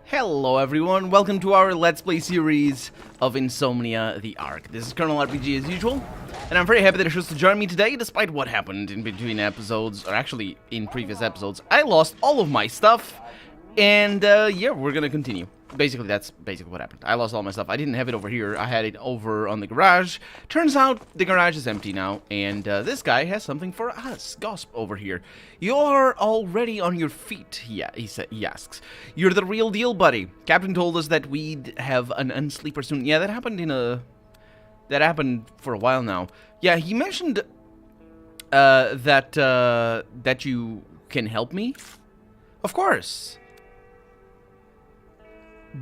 Hello everyone, welcome to our Let's Play series of Insomnia, the Ark. This is Colonel RPG as usual, and I'm very happy that you chose to join me today, despite what happened in between episodes, or actually in previous episodes. I lost all of my stuff, and yeah, we're gonna continue. Basically, that's basically what happened. I lost all my stuff. I didn't have it over here. I had it over on the garage. Turns out the garage is empty now, and this guy has something for us. Gosp over here. You're already on your feet, he asks. You're the real deal, buddy. Captain told us that we'd have an unsleeper soon. Yeah, that happened that happened for a while now. Yeah, he mentioned that you can help me. Of course.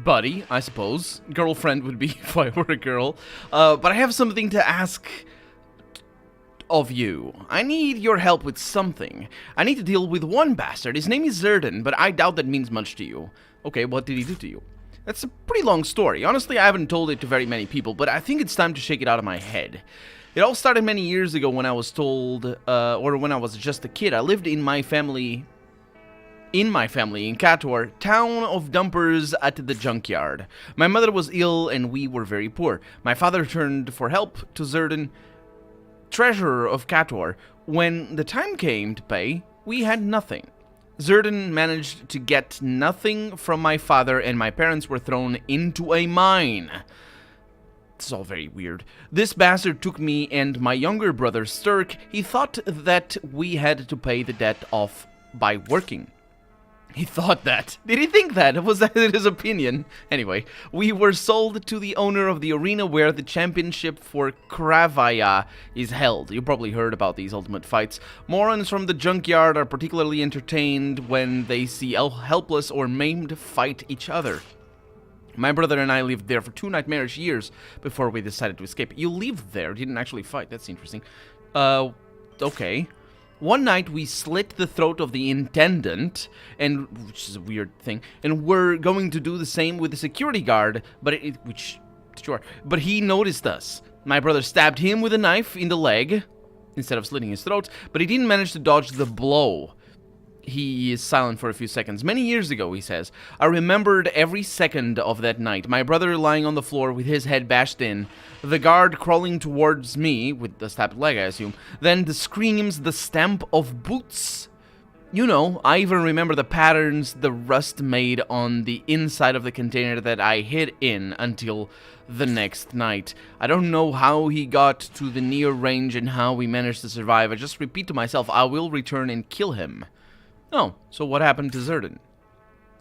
Buddy, I suppose. Girlfriend would be if I were a girl. But I have something to ask of you. I need your help with something. I need to deal with one bastard. His name is Zerdan, but I doubt that means much to you. Okay, what did he do to you? That's a pretty long story. Honestly, I haven't told it to very many people, but I think it's time to shake it out of my head. It all started many years ago when I was told, or when I was just a kid. I lived in my family in Kator, town of dumpers at the junkyard. My mother was ill and we were very poor. My father turned for help to Zerdan, treasurer of Kator. When the time came to pay, we had nothing. Zerdan managed to get nothing from my father and my parents were thrown into a mine. It's all very weird. This bastard took me and my younger brother Sturk. He thought that we had to pay the debt off by working. He thought that. Did he think that? Was that his opinion? Anyway, we were sold to the owner of the arena where the championship for Kravaya is held. You probably heard about these ultimate fights. Morons from the junkyard are particularly entertained when they see helpless or maimed fight each other. My brother and I lived there for 2 nightmarish years before we decided to escape. You lived there, didn't actually fight. That's interesting. Okay. One night we slit the throat of the intendant, which is a weird thing, and we're going to do the same with the security guard, but he noticed us. My brother stabbed him with a knife in the leg instead of slitting his throat, but he didn't manage to dodge the blow. He is silent for a few seconds. Many years ago, he says, I remembered every second of that night. My brother lying on the floor with his head bashed in. The guard crawling towards me, with the stabbed leg, I assume. Then the screams, the stamp of boots. You know, I even remember the patterns the rust made on the inside of the container that I hid in until the next night. I don't know how he got to the near range and how we managed to survive. I just repeat to myself, I will return and kill him. Oh, so what happened to Zerdan?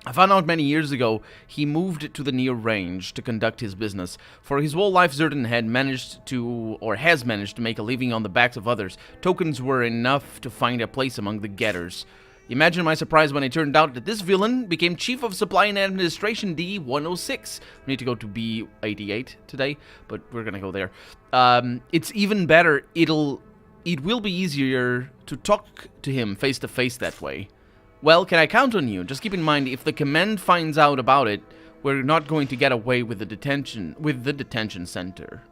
I found out many years ago he moved to the near range to conduct his business. For his whole life, Zerdan has managed to make a living on the backs of others. Tokens were enough to find a place among the getters. Imagine my surprise when it turned out that this villain became Chief of Supply and Administration D106. We need to go to B88 today, but we're gonna go there. It's even better. It will be easier to talk to him face to face that way. Well, can I count on you? Just keep in mind, if the command finds out about it, we're not going to get away with the detention center.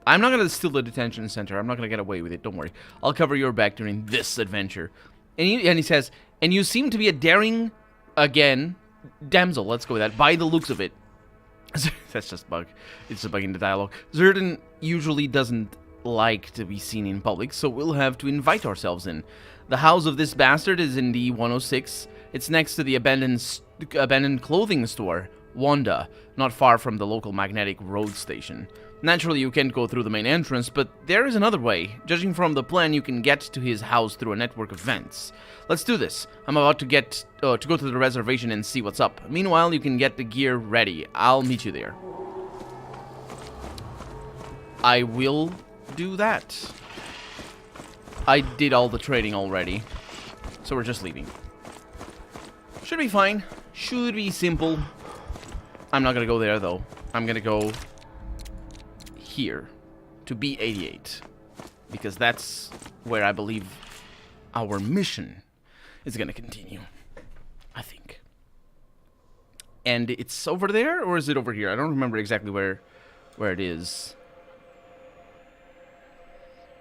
I'm not going to steal the detention center. I'm not going to get away with it. Don't worry. I'll cover your back during this adventure. And he says, and you seem to be a daring, again, damsel. Let's go with that. By the looks of it. That's just a bug. It's a bug in the dialogue. Zerdan usually doesn't like to be seen in public, so we'll have to invite ourselves in. The house of this bastard is in D106. It's next to the abandoned clothing store, Wanda, not far from the local magnetic road station. Naturally, you can't go through the main entrance, but there is another way. Judging from the plan, you can get to his house through a network of vents. Let's do this. I'm about to go to the reservation and see what's up. Meanwhile, you can get the gear ready. I'll meet you there. I will do that. I did all the trading already, so we're just leaving. Should be fine. Should be simple. I'm not gonna go there though. I'm gonna go here to B88 because that's where I believe our mission is gonna continue. I think. And it's over there, or is it over here? I don't remember exactly where it is.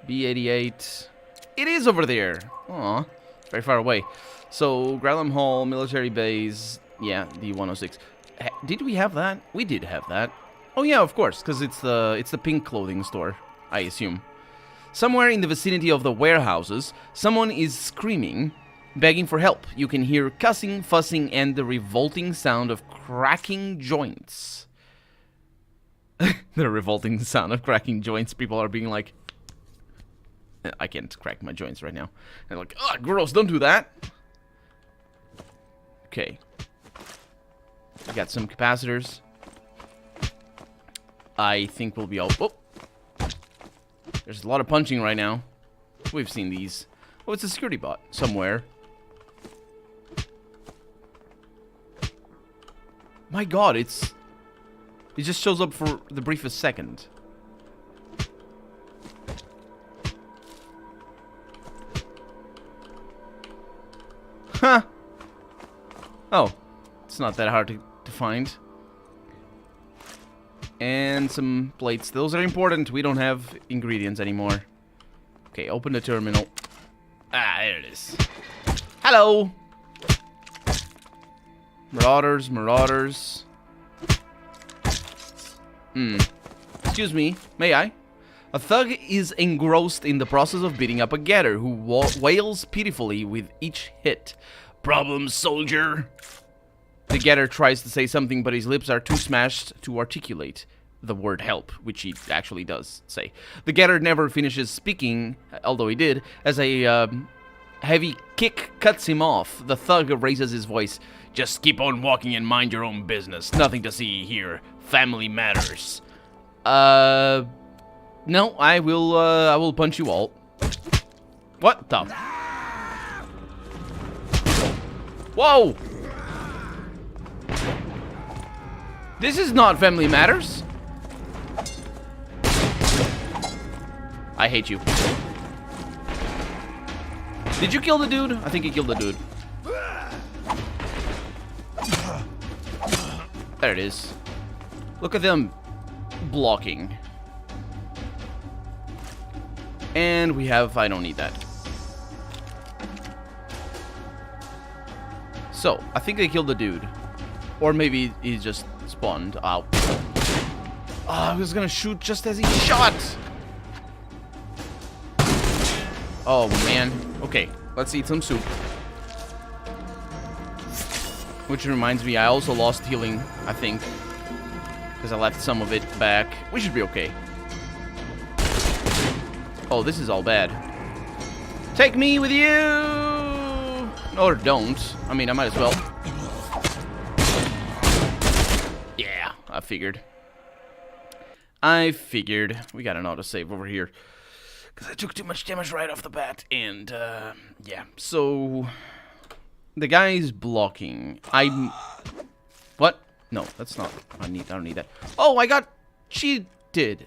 B88. It is over there. Aw, very far away. So, Gralham Hall, military base. Yeah, D106. Did we have that? We did have that. Oh yeah, of course, because it's the pink clothing store, I assume. Somewhere in the vicinity of the warehouses, someone is screaming, begging for help. You can hear cussing, fussing, and the revolting sound of cracking joints. The revolting sound of cracking joints. People are being like... I can't crack my joints right now. They're like, ugh, gross, don't do that. Okay. We got some capacitors. I think we'll be all... Oh! There's a lot of punching right now. We've seen these. Oh, it's a security bot somewhere. My god, it just shows up for the briefest second. Huh. Oh. It's not that hard to find. And some plates. Those are important. We don't have ingredients anymore. Okay, open the terminal. Ah, there it is. Hello! Marauders, marauders. Excuse me, may I? A thug is engrossed in the process of beating up a getter who wails pitifully with each hit. Problem, soldier! The getter tries to say something, but his lips are too smashed to articulate the word help, which he actually does say. The getter never finishes speaking, although he did, as a heavy kick cuts him off. The thug raises his voice. Just keep on walking and mind your own business. Nothing to see here. Family matters. No, I will punch you all. What the? Whoa! This is not Family Matters. I hate you. Did you kill the dude? I think he killed the dude. There it is. Look at them blocking. And we have... I don't need that. So, I think they killed the dude. Or maybe he just spawned out. Oh, I was gonna shoot just as he shot! Oh, man. Okay, let's eat some soup. Which reminds me, I also lost healing, I think. Because I left some of it back. We should be okay. Oh, this is all bad. Take me with you! Or don't. I mean, I might as well. Yeah, I figured. We got an autosave over here. Because I took too much damage right off the bat. And, yeah. So, the guy's blocking. What? No, that's not. I don't need that. Oh, I got cheated.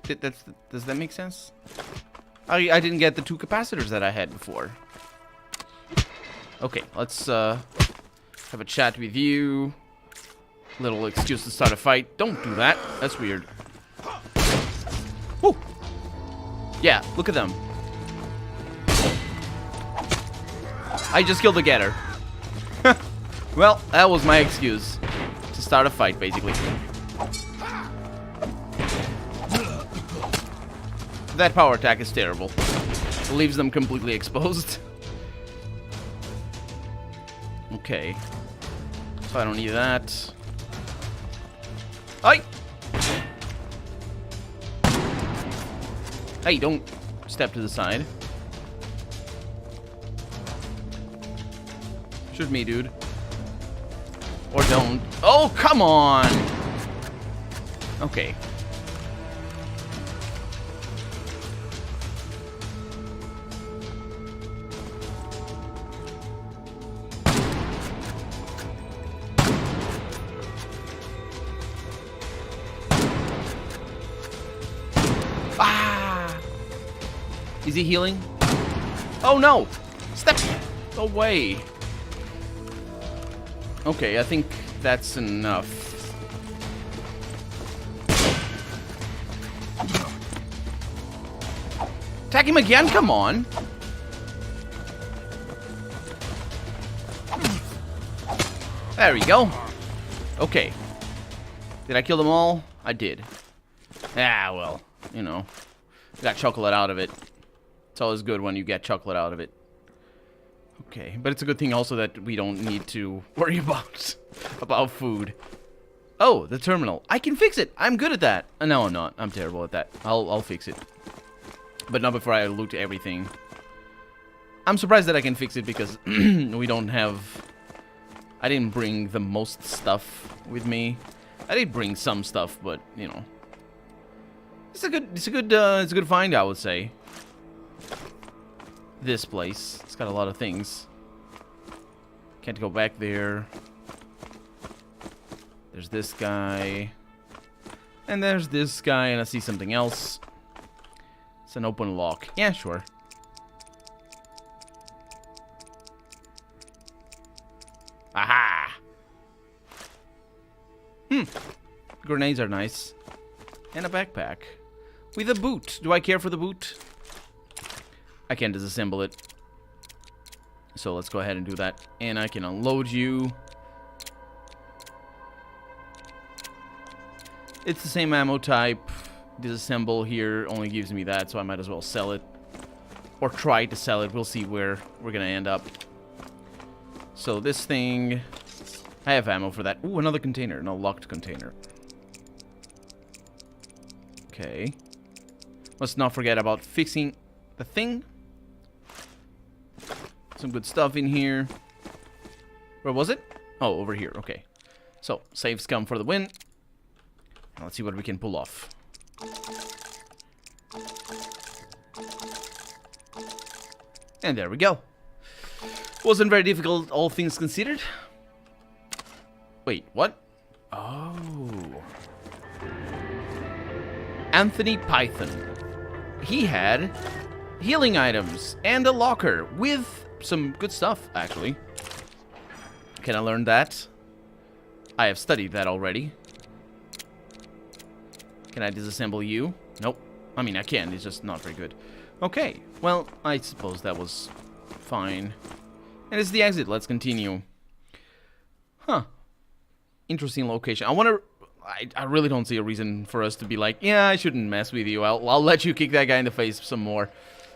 Does that make sense? I didn't get the 2 capacitors that I had before. Okay, let's have a chat with you. Little excuse to start a fight. Don't do that. That's weird. Woo! Yeah, look at them. I just killed the getter. Well, that was my excuse to start a fight, basically. That power attack is terrible. It leaves them completely exposed. Okay. So I don't need that. Hey! Hey, don't step to the side. Shoot me, dude. Or don't. Oh, come on! Okay. Is he healing? Oh no! Step away! Okay, I think that's enough. Attack him again? Come on! There we go. Okay. Did I kill them all? I did. Ah, well, you know. Got chocolate out of it. It's always good when you get chocolate out of it. Okay, but it's a good thing also that we don't need to worry about food. Oh, the terminal. I can fix it. I'm good at that. No, I'm not. I'm terrible at that. I'll fix it. But not before I loot everything. I'm surprised that I can fix it because we don't have... I didn't bring the most stuff with me. I did bring some stuff, but you know, it's a good find, I would say. This place, it's got a lot of things. Can't go back there. There's this guy, and there's this guy, and I see something else. It's an open lock. Yeah, sure. Aha! Grenades are nice. And a backpack. With a boot. Do I care for the boot? I can disassemble it. So let's go ahead and do that. And I can unload you. It's the same ammo type. Disassemble here only gives me that, so I might as well sell it. Or try to sell it. We'll see where we're gonna end up. So this thing... I have ammo for that. Ooh, another container. No, locked container. Okay. Let's not forget about fixing the thing. Some good stuff in here. Where was it? Oh, over here. Okay. So, saves come for the win. Now let's see what we can pull off. And there we go. Wasn't very difficult, all things considered. Wait, what? Oh. Anthony Python. He had healing items and a locker with some good stuff, actually. Can I learn that? I have studied that already. Can I disassemble you? Nope. I mean, I can. It's just not very good. Okay. Well, I suppose that was fine. And it's the exit. Let's continue. Huh. Interesting location. I really don't see a reason for us to be like, yeah, I shouldn't mess with you. I'll let you kick that guy in the face some more.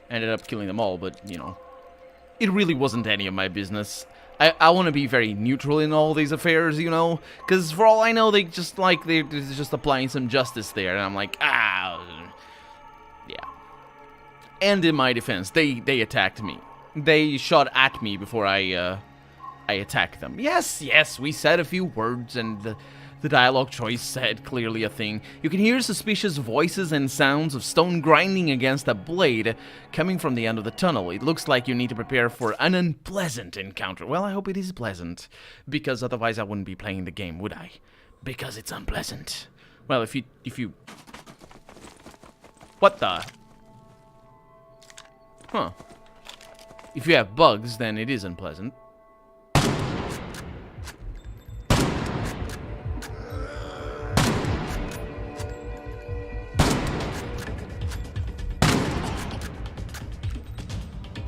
Ended up killing them all, but, you know. It really wasn't any of my business. I want to be very neutral in all these affairs, you know? Because for all I know, they're just applying some justice there. And I'm like, yeah. And in my defense, they attacked me. They shot at me before I attacked them. Yes, we said a few words, and the dialogue choice said clearly a thing. You can hear suspicious voices and sounds of stone grinding against a blade coming from the end of the tunnel. It looks like you need to prepare for an unpleasant encounter. Well, I hope it is pleasant, because otherwise I wouldn't be playing the game, would I? Because it's unpleasant. Well, if you... What the... Huh. If you have bugs, then it is unpleasant.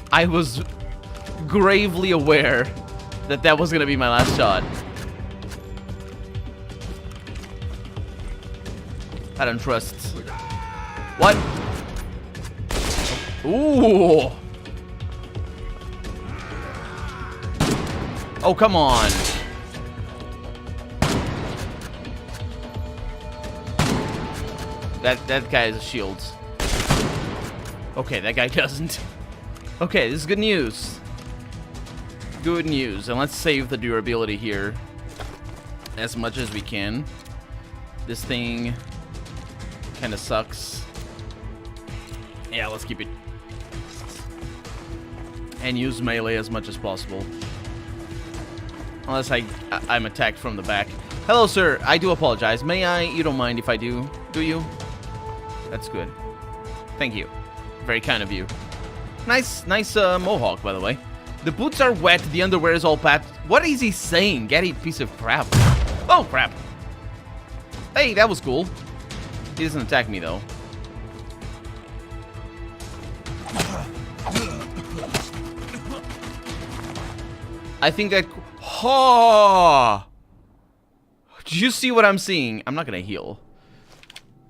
I was gravely aware that that was gonna be my last shot. I don't trust. What? Ooh! Oh, come on. That guy has a shield. Okay, that guy doesn't. Okay, this is good news. Good news. And let's save the durability here as much as we can. This thing kind of sucks. Yeah, let's keep it. And use melee as much as possible. Unless I'm attacked from the back. Hello, sir. I do apologize. May I? You don't mind if I do? Do you? That's good. Thank you. Very kind of you. Nice mohawk, by the way. The boots are wet. The underwear is all pat. What is he saying? Get a piece of crap. Oh, crap. Hey, that was cool. He doesn't attack me, though. I think that... Oh! Do you see what I'm seeing? I'm not gonna heal.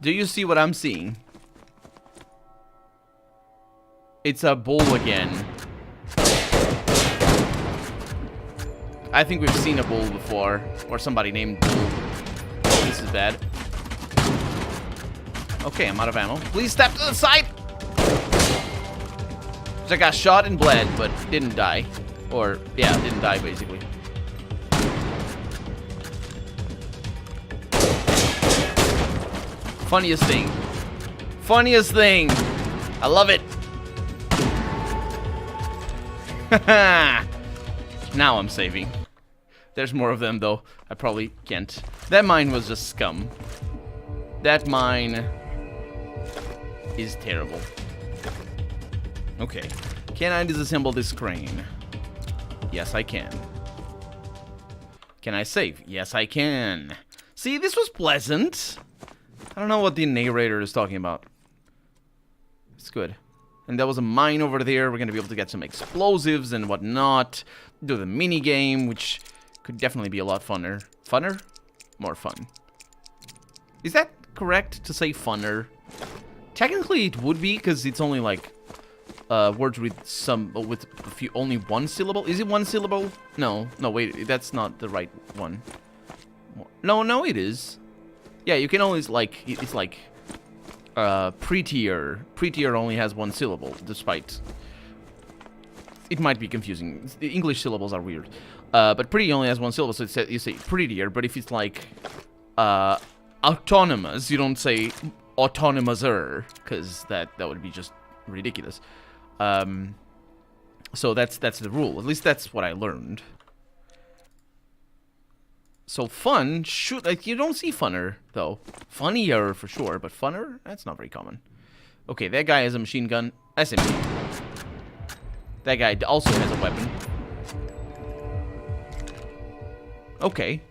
Do you see what I'm seeing? It's a bull again. I think we've seen a bull before. Or somebody named Bull. Oh, this is bad. Okay, I'm out of ammo. Please step to the side! I got shot and bled, but didn't die. Or, yeah, didn't die, basically. Funniest thing. Funniest thing! I love it! Now I'm saving. There's more of them, though. I probably can't. That mine was just scum. That mine is terrible. Okay. Can I disassemble this crane? Yes, I can. Can I save? Yes, I can. See, this was pleasant. I don't know what the narrator is talking about. It's good. And there was a mine over there. We're going to be able to get some explosives and whatnot. Do the mini game, which could definitely be a lot funner. Funner? More fun. Is that correct to say funner? Technically it would be, because it's only like words with a few, only one syllable. Is it one syllable? No, wait, that's not the right one. No, it is. Yeah, you can always like, it's like prettier. Prettier only has one syllable, despite it might be confusing. The English syllables are weird. But pretty only has one syllable, so you say prettier. But if it's like autonomous, you don't say autonomouser, because that would be just ridiculous. So that's the rule. At least that's what I learned. So fun should, like, you don't see funner though. Funnier for sure, but funner, that's not very common. Okay, that guy has a machine gun. SMG. That guy also has a weapon. Okay.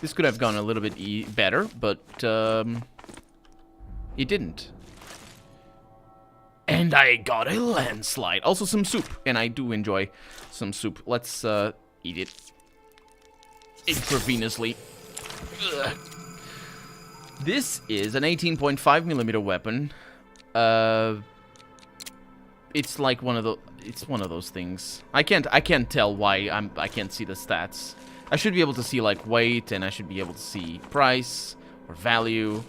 This could have gone a little bit better, but it didn't. And I got a landslide. Also some soup, and I do enjoy some soup. Let's eat it intravenously. Ugh. This is an 18.5mm weapon. It's like one of those things. I can't tell why I can't see the stats. I should be able to see like weight, and I should be able to see price or value,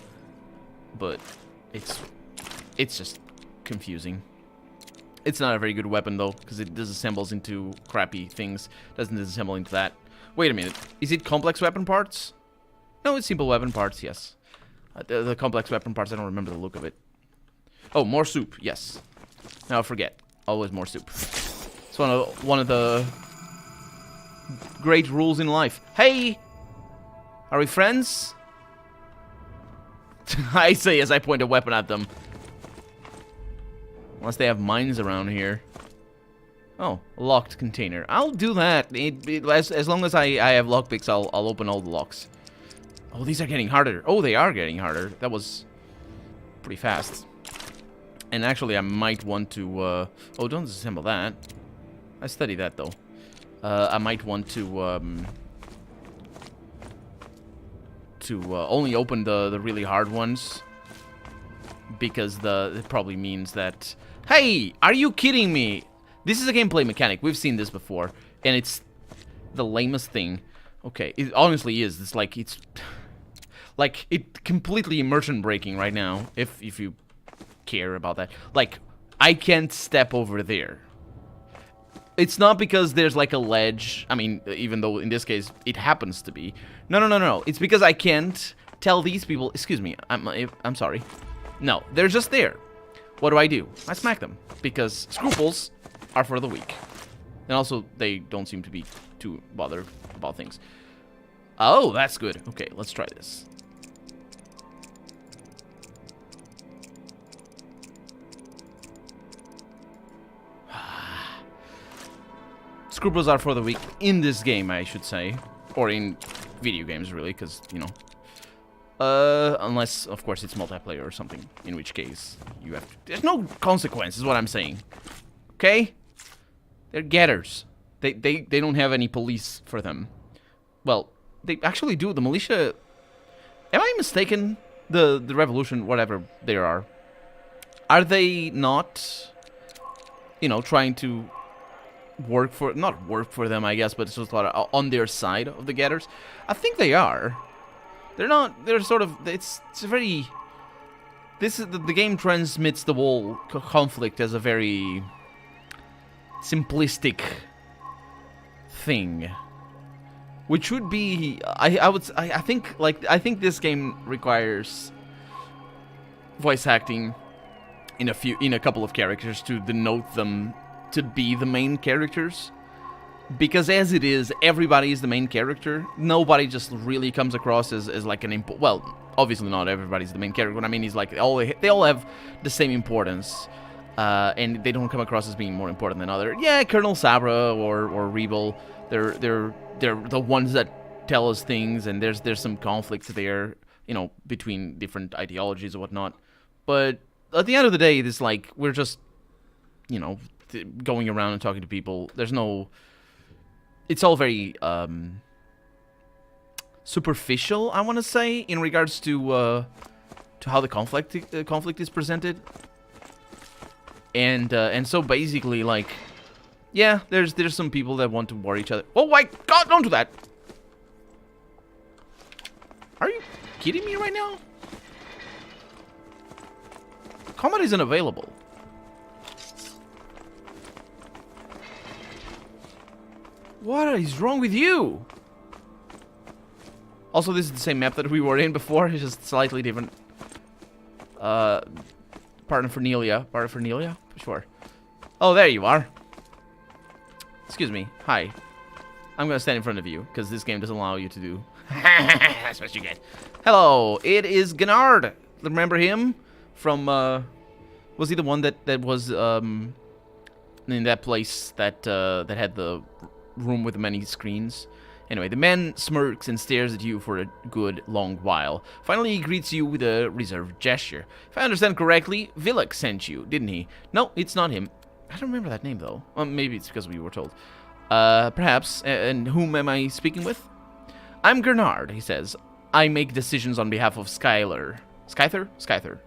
but it's just confusing. It's not a very good weapon though, because it disassembles into crappy things. Doesn't disassemble into that. Wait a minute. Is it complex weapon parts? No, it's simple weapon parts. Yes. The complex weapon parts. I don't remember the look of it. Oh, more soup. Yes. Now I forget. Always more soup. It's one of the great rules in life. Hey! Are we friends? I say as I point a weapon at them. Unless they have mines around here. Oh, a locked container. I'll do that. As long as I have lockpicks, I'll open all the locks. Oh, these are getting harder. Oh, they are getting harder. That was pretty fast. And actually, I might want to... oh, don't disassemble that. I studied that, though. I might want to only open the really hard ones. Because it probably means that... Hey! Are you kidding me? This is a gameplay mechanic. We've seen this before. And it's the lamest thing. Okay, it honestly is. It's like, it's... Like, it completely immersion breaking right now. If you care about that. Like, I can't step over there. It's not because there's like a ledge. I mean, even though in this case it happens to be. No. It's because I can't tell these people, excuse me, I'm sorry. No, they're just there. What do? I smack them. Because scruples are for the weak. And also, they don't seem to be too bothered about things. Oh, that's good. Okay, let's try this. Scruples are for the weak in this game, I should say. Or in video games, really, because, you know. Unless, of course, it's multiplayer or something. In which case, you have to... There's no consequence, is what I'm saying. Okay? They're getters. They don't have any police for them. Well, They actually do. The militia... Am I mistaken? The revolution, whatever they are they not, you know, trying to work for... Not work for them, I guess, but it's just on their side of the Gators? I think they are. They're not... They're sort of... It's a very... This is... The game transmits the whole conflict as a very... simplistic thing. Which would be... I think this game requires voice acting in a couple of characters to denote them to be the main characters. Because as it is, everybody is the main character. Nobody just really comes across as like an well, obviously not everybody's the main character. What I mean is like they all have the same importance. And they don't come across as being more important than other. Yeah, Colonel Sabra or Rebel, they're the ones that tell us things, and there's some conflict there, you know, between different ideologies or whatnot. But at the end of the day, it's like we're just, you know, going around and talking to people. There's no... It's all very superficial, I want to say, in regards to how the conflict is presented. And so basically, like, yeah, there's some people that want to war each other. Oh my God! Don't do that. Are you kidding me right now? Combat isn't available. What is wrong with you? Also, this is the same map that we were in before. It's just slightly different. Paraphernalia. Paraphernalia? Sure. Oh, there you are. Excuse me. Hi. I'm gonna stand in front of you, because this game doesn't allow you to do... That's what you get. Hello, it is Granard. Remember him? From, was he the one that was, in that place that had the room with many screens? Anyway, the man smirks and stares at you for a good long while. Finally, he greets you with a reserved gesture. If I understand correctly, Vilek sent you, didn't he? No, it's not him. I don't remember that name, though. Well, maybe it's because we were told. Perhaps. And whom am I speaking with? I'm Granard, he says. I make decisions on behalf of Skylar. Skyther? Skyther.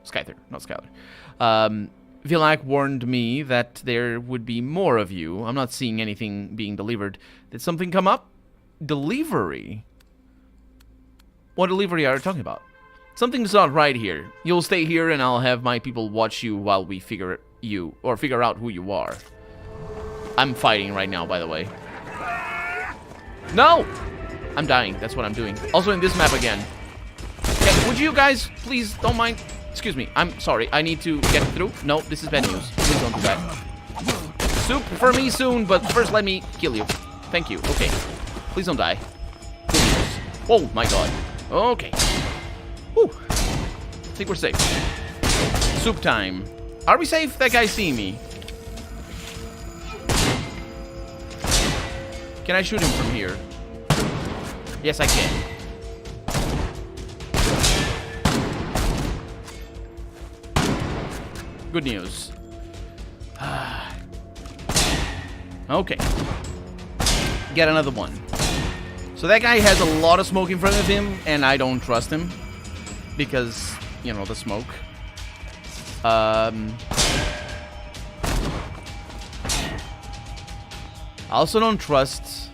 Skyther, not Skylar. Vilak warned me that there would be more of you. I'm not seeing anything being delivered. Did something come up? Delivery? What delivery are you talking about? Something's not right here. You'll stay here and I'll have my people watch you while we figure out who you are. I'm fighting right now, by the way. No! I'm dying. That's what I'm doing. Also in this map again. Okay, would you guys please don't mind? Excuse me. I'm sorry. I need to get through. No, this is bad news. Please don't do that. Soup for me soon, but first let me kill you. Thank you. Okay. Please don't die. Please. Oh my God. Okay. Whew. I think we're safe. Soup time. Are we safe? That guy see me. Can I shoot him from here? Yes, I can. Good news. Okay. Get another one. So that guy has a lot of smoke in front of him, and I don't trust him. Because, you know, the smoke. I also don't trust...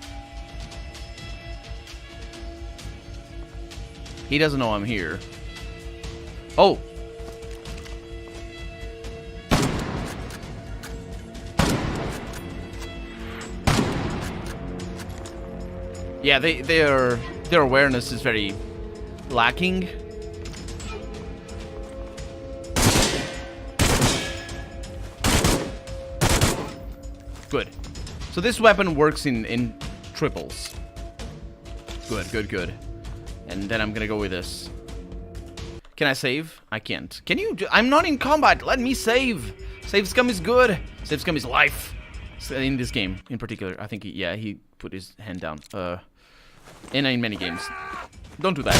He doesn't know I'm here. Oh! Yeah, their awareness is very lacking. Good. So this weapon works in triples. Good, good, good. And then I'm gonna go with this. Can I save? I can't. Can you? I'm not in combat. Let me save. Save scum is good. Save scum is life. In this game, in particular, I think he put his hand down. And in many games. Don't do that.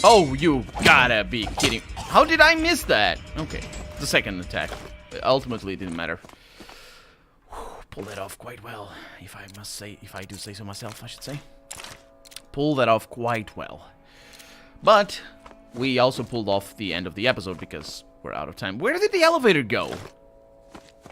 Oh, you gotta be kidding. How did I miss that? Okay. The second attack. Ultimately, it didn't matter. pull that off quite well, if I do say so myself, I should say. Pull that off quite well. But we also pulled off the end of the episode because we're out of time. Where did the elevator go?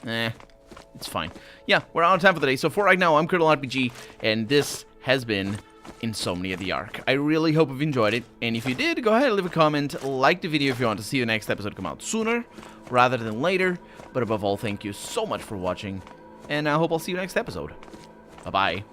It's fine. Yeah, we're out of time for the day. So for right now, I'm Colonel RPG, and this has been Insomnia the Ark. I really hope you've enjoyed it, and if you did, go ahead and leave a comment, like the video if you want to see the next episode come out sooner rather than later. But above all, thank you so much for watching, and I hope I'll see you next episode. Bye-bye.